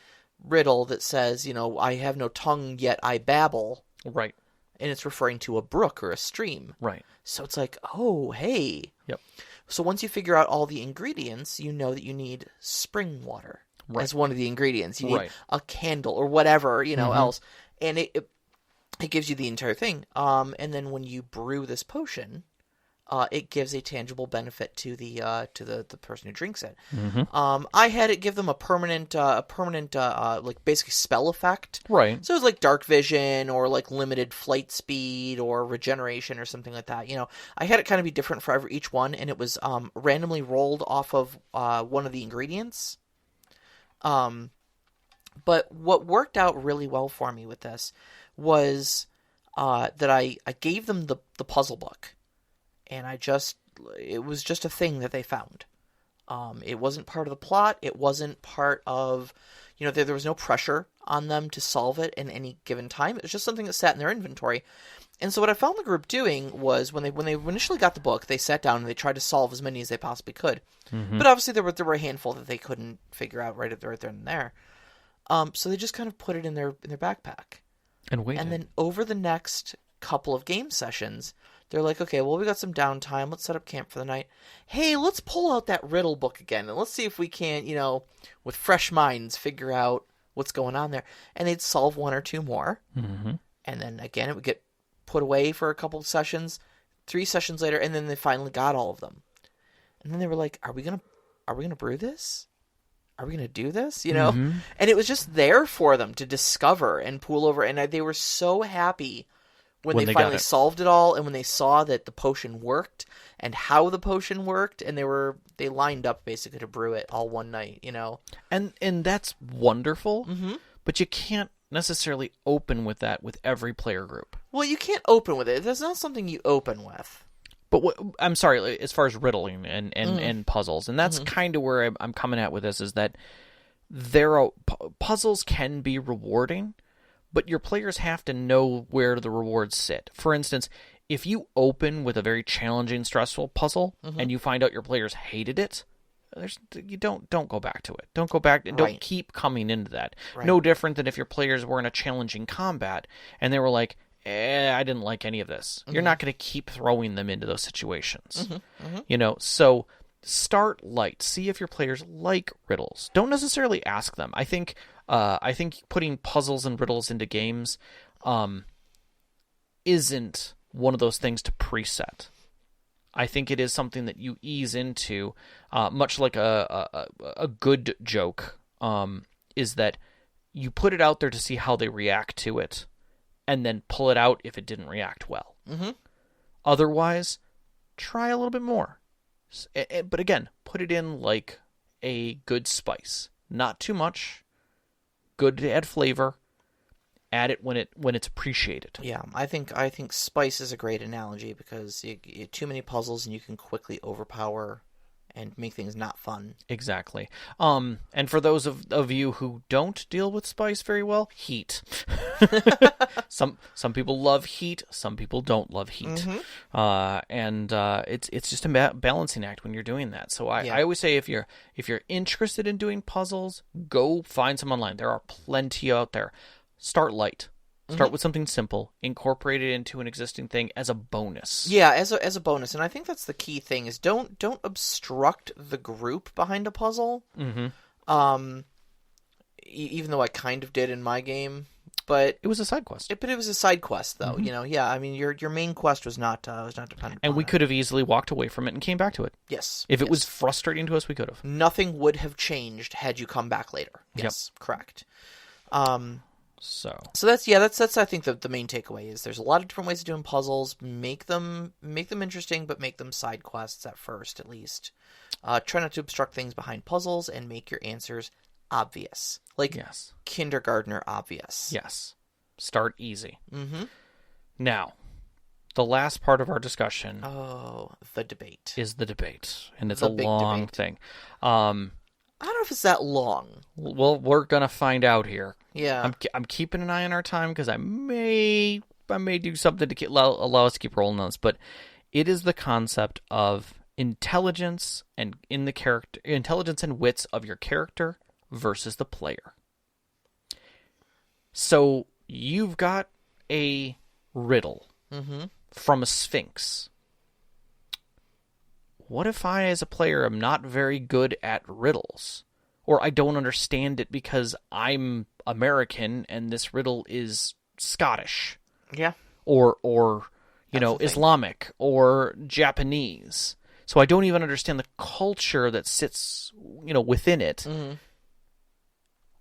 riddle that says, I have no tongue yet I babble. Right. And it's referring to a brook or a stream. Right. So it's like, oh, hey. Yep. So once you figure out all the ingredients, you know that you need spring water as one of the ingredients. You need a candle or whatever, else. And it gives you the entire thing. And then when you brew this potion, it gives a tangible benefit to the person who drinks it. I had it give them a permanent like basically spell effect. Right. So it was like dark vision or like limited flight speed or regeneration or something like that. I had it kind of be different for each one, and it was randomly rolled off of one of the ingredients. But what worked out really well for me with this was that I gave them the puzzle book. And it was just a thing that they found. It wasn't part of the plot. It wasn't part of, there was no pressure on them to solve it in any given time. It was just something that sat in their inventory. And so what I found the group doing was when they initially got the book, they sat down and they tried to solve as many as they possibly could. Mm-hmm. But obviously there were a handful that they couldn't figure out right there and there. So they just kind of put it in their backpack. And waited. And then over the next couple of game sessions, they're like, okay, well, we got some downtime. Let's set up camp for the night. Hey, let's pull out that riddle book again, and let's see if we can, with fresh minds, figure out what's going on there. And they'd solve one or two more. Mm-hmm. And then, again, it would get put away for a couple of sessions, 3 sessions later, and then they finally got all of them. And then they were like, are we gonna brew this? Are we going to do this? Mm-hmm. And it was just there for them to discover and pool over. And they were so happy when they finally solved it all, and when they saw that the potion worked and how the potion worked, and they lined up basically to brew it all one night, And that's wonderful, mm-hmm. but you can't necessarily open with that with every player group. Well, you can't open with it. That's not something you open with. But I'm sorry, as far as riddling and puzzles, and that's mm-hmm. kind of where I'm coming at with this, is that puzzles can be rewarding, but your players have to know where the rewards sit. For instance, if you open with a very challenging, stressful puzzle, mm-hmm. and you find out your players hated it, you don't go back to it. Don't go back and don't keep coming into that. Right. No different than if your players were in a challenging combat and they were like, I didn't like any of this. Mm-hmm. You're not going to keep throwing them into those situations. Mm-hmm. Mm-hmm. So start light. See if your players like riddles. Don't necessarily ask them. I think putting puzzles and riddles into games isn't one of those things to preset. I think it is something that you ease into, much like a good joke, is that you put it out there to see how they react to it, and then pull it out if it didn't react well. Mm-hmm. Otherwise, try a little bit more. But again, put it in like a good spice. Not too much. Good to add flavor. Add it when it's appreciated. Yeah, I think spice is a great analogy, because you too many puzzles and you can quickly overpower and make things not fun. Exactly. And for those of you who don't deal with spice very well, heat. Some people love heat, some people don't love heat. Mm-hmm. It's just a balancing act when you're doing that. So I always say, if you're interested in doing puzzles, go find some online. There are plenty out there. Start light. Start with something simple. Incorporate it into an existing thing as a bonus. Yeah, as a bonus. And I think that's the key thing, is don't obstruct the group behind a puzzle. Mm-hmm. Even though I kind of did in my game, but it was a side quest. But it was a side quest, though. Mm-hmm. I mean, your main quest was not dependent. And we could have easily walked away from it and came back to it. Yes. If it was frustrating to us, we could have. Nothing would have changed had you come back later. Yes, correct. So that's I think the main takeaway is there's a lot of different ways of doing puzzles. Make them interesting, but make them side quests at first, at least. Try not to obstruct things behind puzzles, and make your answers obvious, like kindergartner obvious. Yes, start easy. Mm-hmm. Now, the last part of our discussion. Oh, the debate is the debate, and it's a long thing. I don't know if it's that long. Well, we're gonna find out here. Yeah, I'm keeping an eye on our time, because I may do something to allow us to keep rolling on this. But it is the concept of intelligence and intelligence and wits of your character versus the player. So you've got a riddle from a sphinx. What if I, as a player, am not very good at riddles? Or I don't understand it because I'm American and this riddle is Scottish. Yeah. Or Islamic or Japanese. So I don't even understand the culture that sits, within it. Mm-hmm.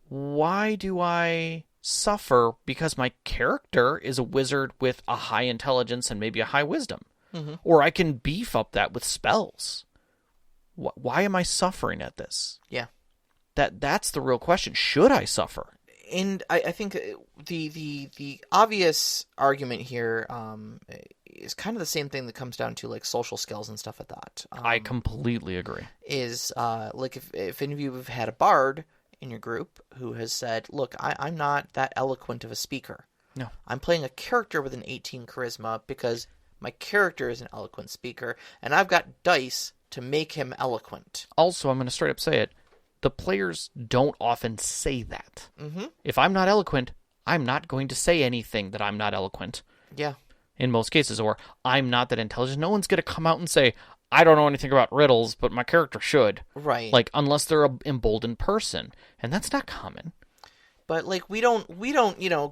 Why do I suffer because my character is a wizard with a high intelligence and maybe a high wisdom? Mm-hmm. Or I can beef up that with spells. Why am I suffering at this? Yeah. That's the real question. Should I suffer? And I think the obvious argument here is kind of the same thing that comes down to like social skills and stuff like that. I completely agree. Is like if any of you have had a bard in your group who has said, look, I'm not that eloquent of a speaker. No. I'm playing a character with an 18 charisma because my character is an eloquent speaker, and I've got dice to make him eloquent. Also, I'm going to straight up say it. The players don't often say that. Mm-hmm. If I'm not eloquent, I'm not going to say anything that I'm not eloquent. Yeah. In most cases, or I'm not that intelligent. No one's going to come out and say, I don't know anything about riddles, but my character should. Right. Like, unless they're an emboldened person. And that's not common. But, like, we don't,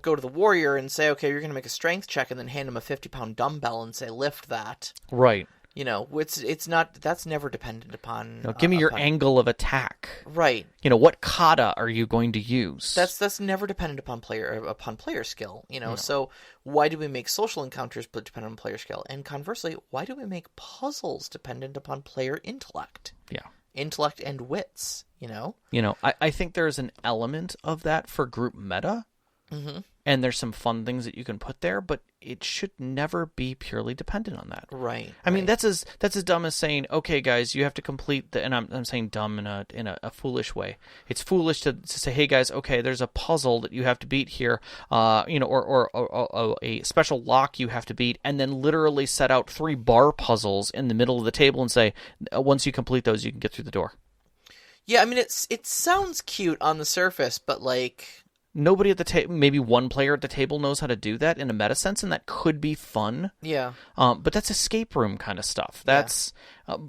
go to the warrior and say, okay, you're going to make a strength check and then hand him a 50-pound dumbbell and say, lift that. Right. It's not, that's never dependent upon... give me your angle of attack. Right. What kata are you going to use? That's never dependent upon player skill, No. So why do we make social encounters dependent on player skill? And conversely, why do we make puzzles dependent upon player intellect? Yeah. Intellect and wits, I think there's an element of that for group meta. Mm-hmm. And there's some fun things that you can put there, but it should never be purely dependent on that. Right. I mean, that's as dumb as saying, okay, guys, you have to complete and I'm saying dumb in a foolish way. It's foolish to say, hey, guys, okay, there's a puzzle that you have to beat here, or a special lock you have to beat, and then literally set out 3 bar puzzles in the middle of the table and say, once you complete those, you can get through the door. Yeah, I mean, it sounds cute on the surface, but like... Nobody at the table, maybe one player at the table knows how to do that in a meta sense, and that could be fun. Yeah. But that's escape room kind of stuff. That's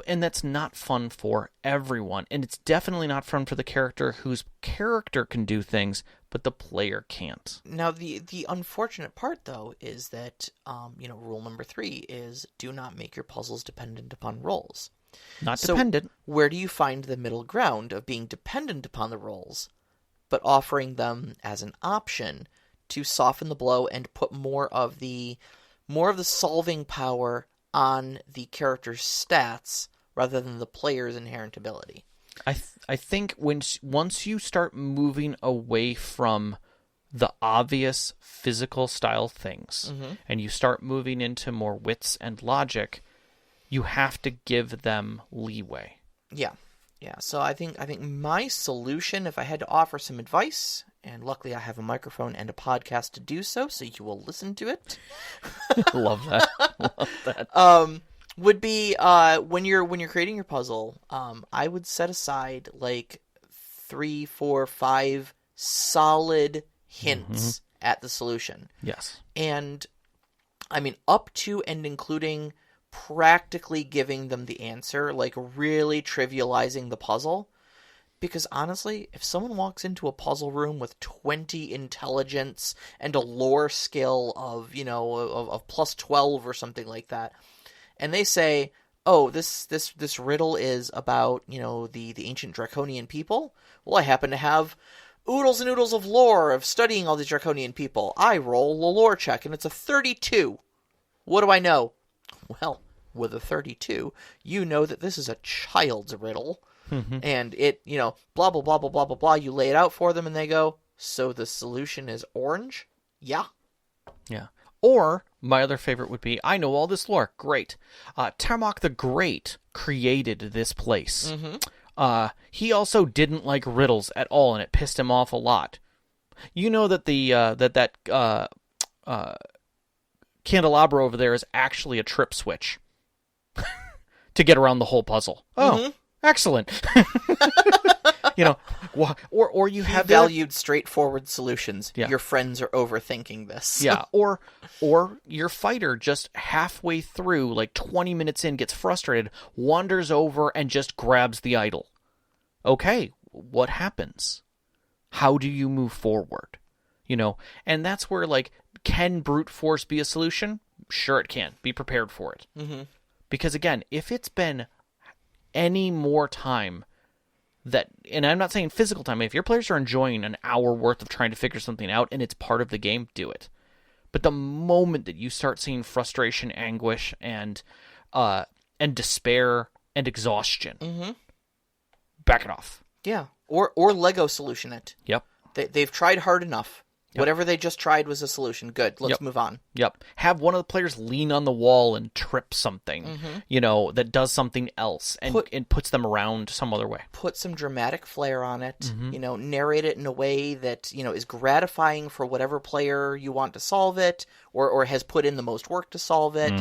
and that's not fun for everyone, and it's definitely not fun for the character whose character can do things, but the player can't. Now, the unfortunate part, though, is that rule number 3 is do not make your puzzles dependent upon rolls. Not dependent. Where do you find the middle ground of being dependent upon the rolls, but offering them as an option to soften the blow and put more of the solving power on the character's stats rather than the player's inherent ability? I think once you start moving away from the obvious physical style things, mm-hmm. and you start moving into more wits and logic, you have to give them leeway. Yeah. Yeah, so I think my solution, if I had to offer some advice, and luckily I have a microphone and a podcast to do so you will listen to it. Love that. Would be when you're creating your puzzle, I would set aside like 3, 4, 5 solid hints at the solution. Yes. And I mean up to and including practically giving them the answer, like really trivializing the puzzle. Because honestly, if someone walks into a puzzle room with 20 intelligence and a lore skill of, of plus 12 or something like that, and they say, oh, this riddle is about, the ancient draconian people, well, I happen to have oodles and oodles of lore of studying all these draconian people. I roll a lore check, and it's a 32. What do I know? Well, with a 32, you know that this is a child's riddle, and it, blah, blah, blah, blah, blah, blah, blah. You lay it out for them, and they go, so the solution is orange? Yeah. Yeah. Or, my other favorite would be, I know all this lore. Great. Tarmok the Great created this place. Mm-hmm. He also didn't like riddles at all, and it pissed him off a lot. You know that the candelabra over there is actually a trip switch to get around the whole puzzle. Oh, excellent. Or you have valued straightforward solutions. Yeah. Your friends are overthinking this. Yeah, or your fighter just halfway through, like 20 minutes in, gets frustrated, wanders over and just grabs the idol. Okay, what happens? How do you move forward? And that's where, like, can brute force be a solution? Sure it can. Be prepared for it. Mm-hmm. Because, again, if it's been any more time and I'm not saying physical time, if your players are enjoying an hour worth of trying to figure something out and it's part of the game, do it. But the moment that you start seeing frustration, anguish, and despair and exhaustion, back it off. Yeah. Or Lego solution it. Yep. They've tried hard enough. Yep. Whatever they just tried was a solution. Good. Let's move on. Yep. Have one of the players lean on the wall and trip something, that does something else and puts them around some other way. Put some dramatic flair on it. Narrate it in a way that, is gratifying for whatever player you want to solve it or has put in the most work to solve it.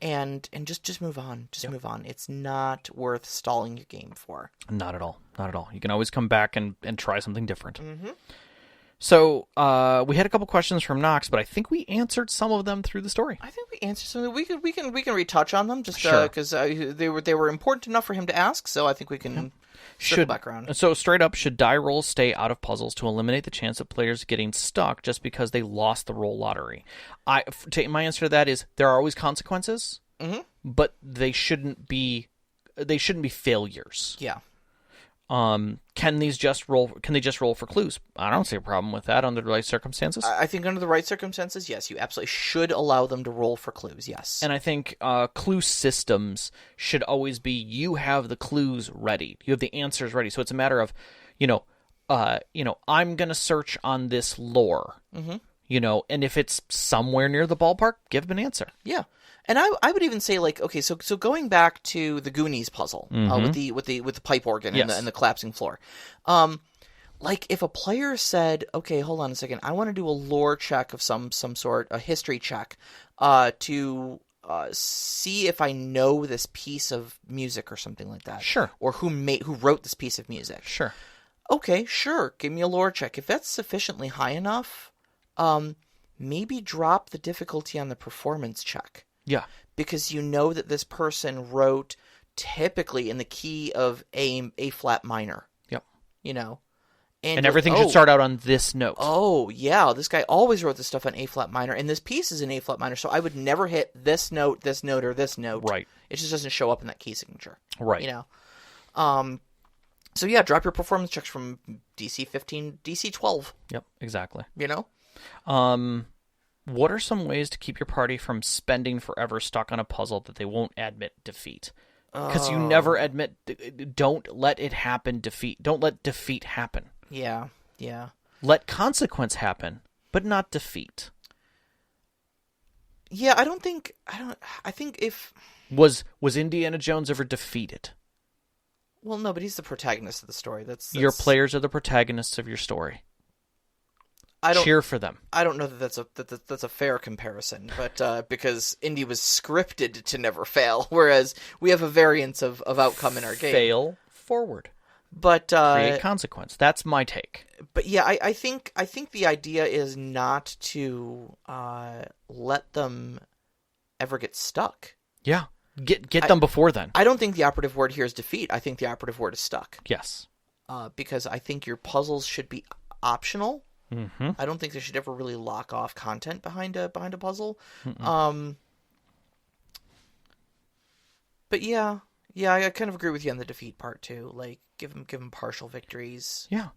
And just move on. Just move on. It's not worth stalling your game for. Not at all. Not at all. You can always come back and try something different. So we had a couple questions from Knox, but I think we answered some of them through the story. I think we answered some. We can retouch on them just because they were important enough for him to ask. So I think we can circle back around. So straight up, should die rolls stay out of puzzles to eliminate the chance of players getting stuck just because they lost the roll lottery? My answer to that is there are always consequences, but they shouldn't be failures. Yeah. Can they just roll for clues? I don't see a problem with that under the right circumstances. I think under the right circumstances, yes, you absolutely should allow them to roll for clues. Yes. And I think clue systems should always be you have the clues ready, you have the answers ready. So it's a matter of, I'm gonna search on this lore, and if it's somewhere near the ballpark, give them an answer. Yeah. And I would even say, like, okay, so going back to the Goonies puzzle with the pipe organ and the collapsing floor, like if a player said, okay, hold on a second, I want to do a lore check of some sort, a history check, to see if I know this piece of music or something like that, sure, or who wrote this piece of music, sure, okay, sure, give me a lore check. If that's sufficiently high enough, maybe drop the difficulty on the performance check. Yeah. Because you know that this person wrote typically in the key of A flat minor. Yep. And everything should start out on this note. Oh, yeah. This guy always wrote this stuff on A flat minor, and this piece is in A flat minor, so I would never hit this note, or this note. Right. It just doesn't show up in that key signature. Right. So yeah, drop your performance checks from DC 15, DC 12. Yep, exactly. What are some ways to keep your party from spending forever stuck on a puzzle that they won't admit defeat? Because you never admit, don't let it happen, defeat. Don't let defeat happen. Yeah. Let consequence happen, but not defeat. Yeah, I think if... Was Indiana Jones ever defeated? Well, no, but he's the protagonist of the story. That's... Your players are the protagonists of your story. Cheer for them. I don't know that that's a fair comparison, but because Indy was scripted to never fail, whereas we have a variance of outcome in our game. Fail forward, but create consequence. That's my take. But yeah, I think the idea is not to let them ever get stuck. Yeah, get them before then. I don't think the operative word here is defeat. I think the operative word is stuck. Yes, because I think your puzzles should be optional. Mm-hmm. I don't think they should ever really lock off content behind a puzzle. But yeah, I kind of agree with you on the defeat part too. Like give them partial victories. Yeah.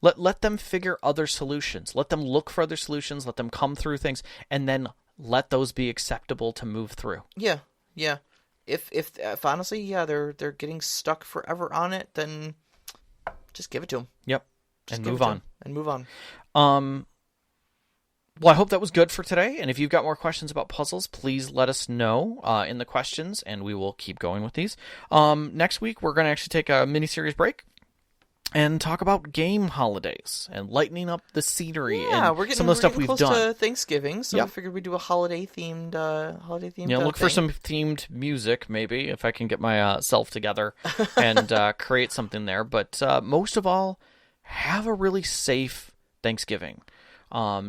Let them figure other solutions. Let them look for other solutions. Let them come through things, and then let those be acceptable to move through. Yeah. If honestly, they're getting stuck forever on it, then just give it to them. Yep. And move on. Well, I hope that was good for today. And if you've got more questions about puzzles, please let us know in the questions, and we will keep going with these. Next week, we're going to actually take a mini-series break and talk about game holidays and lightening up the scenery and some of the stuff we've done. We're getting close to Thanksgiving, so we figured we'd do a holiday-themed look for some themed music, maybe, if I can get myself together and create something there. But most of all, have a really safe Thanksgiving.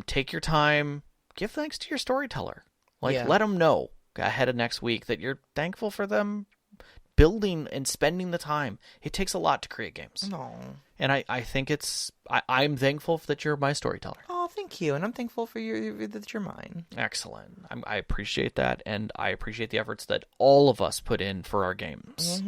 Take your time. Give thanks to your storyteller. Let them know ahead of next week that you're thankful for them building and spending the time. It takes a lot to create games. No. And I think I'm thankful that you're my storyteller. Oh, thank you, and I'm thankful for that you're mine. Excellent. I appreciate that, and I appreciate the efforts that all of us put in for our games.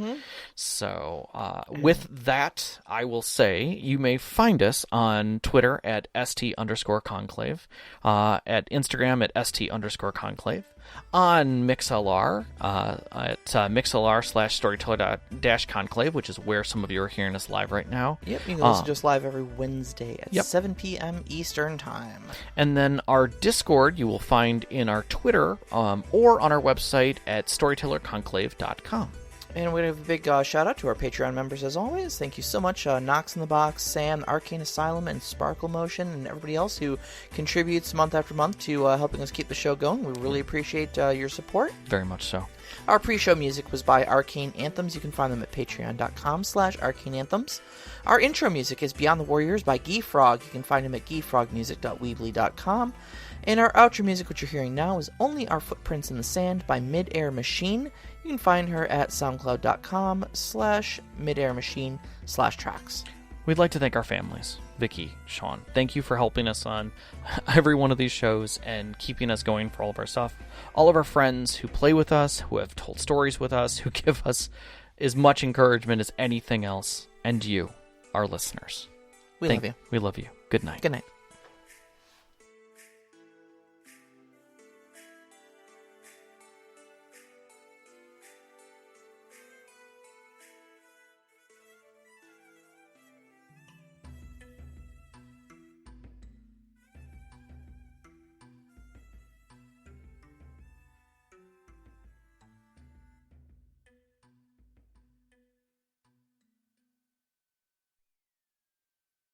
So, with that, I will say you may find us on Twitter at @ST_conclave, at Instagram at ST_conclave, on MixLR at MixLR/storyteller-conclave, which is where some of you are hearing us live right now. Yep, you can listen to us live every Wednesday at 7 p.m. Eastern Time. And then our Discord you will find in our Twitter or on our website at storytellerconclave.com. And we're going to have a big shout-out to our Patreon members, as always. Thank you so much, Knox in the Box, Sam, Arcane Asylum, and Sparkle Motion, and everybody else who contributes month after month to helping us keep the show going. We really appreciate your support. Very much so. Our pre-show music was by Arcane Anthems. You can find them at patreon.com/arcaneanthems. Our intro music is Beyond the Warriors by Guy Frog. You can find him at guyfrogmusic.weebly.com. And our outro music, which you're hearing now, is Only Our Footprints in the Sand by Midair Machine. You can find her at soundcloud.com/midairmachine/tracks. We'd like to thank our families. Vicky, Sean, thank you for helping us on every one of these shows and keeping us going for all of our stuff. All of our friends who play with us, who have told stories with us, who give us as much encouragement as anything else. And you, our listeners. We love you. We love you. Good night. Good night.